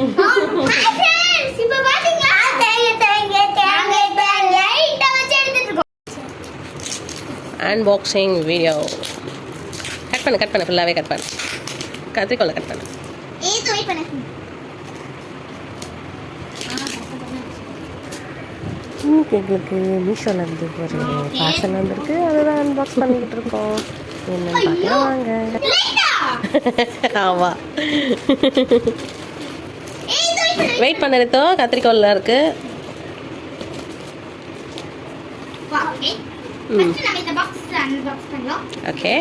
இப்போ பாத்தீங்களா unboxing video. Cut பண்ணு ஃபுல்லாவே கட் பண்ணு. கத்திரிக்கோலை கட் பண்ணு. வெயிட் பண்ணு. எங்களுக்கு மீஷோல இருந்து ஒரு பார்சல் வந்திருக்கு. அதுதான் அன்பாக்ஸ் பண்ணிக்கிட்டு இருக்கோம். என்னன்னு பார்க்கலாம் வாங்க. ஆமா வெயிட் பண்ணிருக்கோ. கத்திரிக்கோல்ல இருக்கு. ஓகே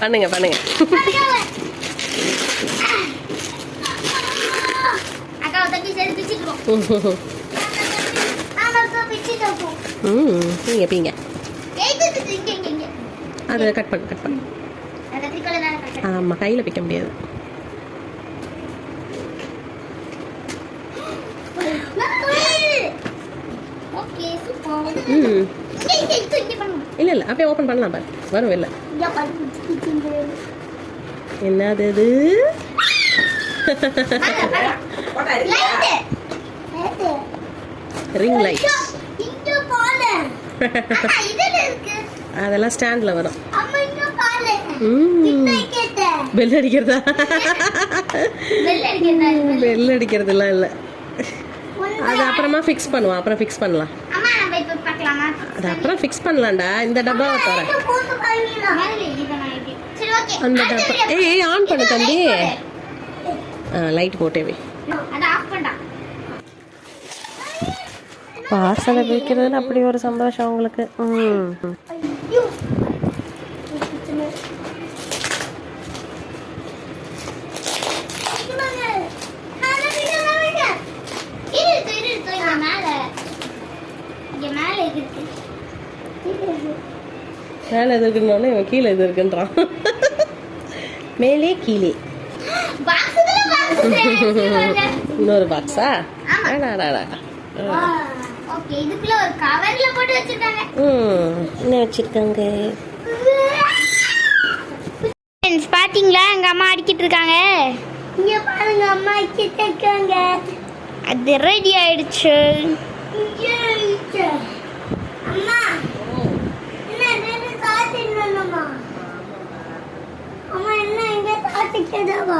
பண்ணுங்க நீங்க பீங்க அதை கட் பண்ணு. ஆமா கையில பிக்க முடியாது. இல்ல அப்படியே ஓபன் பண்ணலாம் பாரு. வரும் இல்ல என்னது இது? Ring light. அதெல்லாம் ஸ்டாண்ட்ல வரும். பெல் அடிக்கிறதா? பெல் அடிக்கிறதுலாம் இல்ல. அது அப்புறமா ஃபிக்ஸ் பண்ணுவோம். அப்புறம் ஃபிக்ஸ் பண்ணலாம். அது அப்புறம் ஃபிக்ஸ் பண்ணலாம்டா. இந்த டப்பாவை தரேன். அந்த டப்பா ஏய் ஆன் பண்ணு தம்பி. லைட் போட்டேவே. பார்சலை வைக்கிறதுல அப்படி ஒரு சந்தோஷம் உங்களுக்கு. மேலே எது இருக்குன்னு இவன் கீழே எது இருக்குன்றான். மேலே கீழே இன்னொரு பாக்ஸா? என்ன வச்சிருக்காங்க பாத்தீங்களா? எங்க அம்மா அடிக்கிட்டு இருக்காங்க. இங்க பாருங்க, அம்மா அடிக்கிட்டு இருக்காங்க. அது ரெடி ஆயிடுச்சு. அம்மா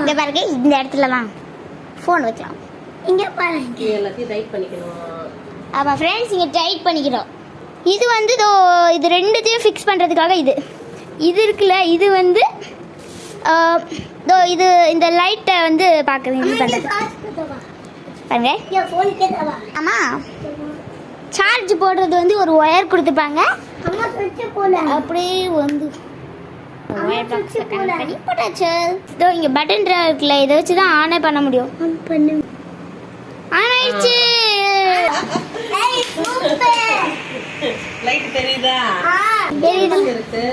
இந்த பாருங்க, இந்த இடத்துல தான் ஃபோன் வைக்கலாம். இங்க பாருங்க, எல்லாத்தையும் டைட் பண்ணிக்கணும். ஆமா ஃப்ரெண்ட்ஸ், இங்க டைட் பண்ணிக்கிறோம். இது வந்து இது ரெண்டுத்தையும் ஃபிக்ஸ் பண்றதுக்காக இது இருக்குல்ல, இது வந்து இது இந்த லைட்டை வந்து பார்க்குறீங்க பண்ணுறது பாருங்க. ஆமா சார்ஜ் போடுறது வந்து ஒரு ஒயர் கொடுத்துப்பாங்க. அப்படியே வந்து இங்க பட்டன் இருக்குல்ல, இதை வச்சு தான் ஆனே பண்ண முடியும். ஆன் ஆயிடுச்சு. லைட் தெரியுதா? இருக்கு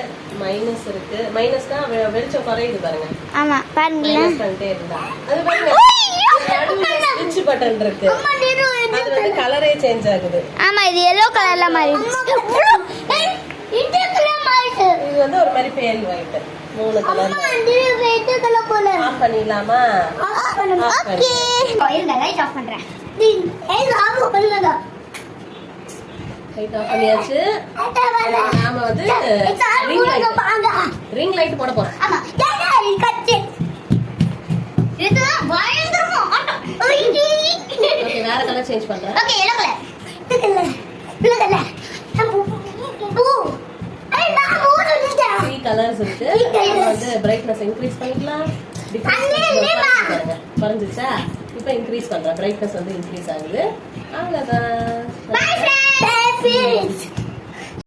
மைனஸ் இருக்கு. மைனஸ்னா வெளிச்சம் குறையுது பாருங்க. ஆமா பாருங்க. மைனஸ் பண்ணிட்டே இருந்தா அது பாருங்க, ஸ்விட்ச் பட்டன் இருக்கு. அது வந்து கலரே சேஞ்ச் ஆகுது. ஆமா இது yellow கலர்ல மாறிடுச்சு. இந்த கலர் மாறிடுச்சு. இது வந்து ஒரு மாதிரி பேல் ஒயிட். மூணு கலர். அம்மா இது ரெட் கலர் போல. ஆஃப் பண்ணிடலாமா? ஆஃப் பண்ணுங்க. ஓகே. இருங்க, லைட் ஆஃப் பண்றேன். ஏய் ஆஃப் பண்ணுங்க. லைட் ஆஃப் பண்ணியாச்சு. நாம வந்து ரிங் லைட் போட போறோம். ஆமா கட். இது பயங்கரமா ஆட்டம். ஓகே, வேற கலர் சேஞ்ச் பண்றேன். Okay, yellow colour. Blue colour. Blue. ஐ நான் மூணு நிச்சா. 3 கலர்ஸ் இருக்கு. வந்து பிரைட்னஸ் இன்கிரீஸ் பண்ணிக்கலாம். குறைஞ்சிச்சா? இப்போ இன்க்ரீஸ் பண்றேன். பிரைட்னஸ் வந்து இன்க்ரீஸ் ஆகுது. அவ்வளவுதான். Bye friends.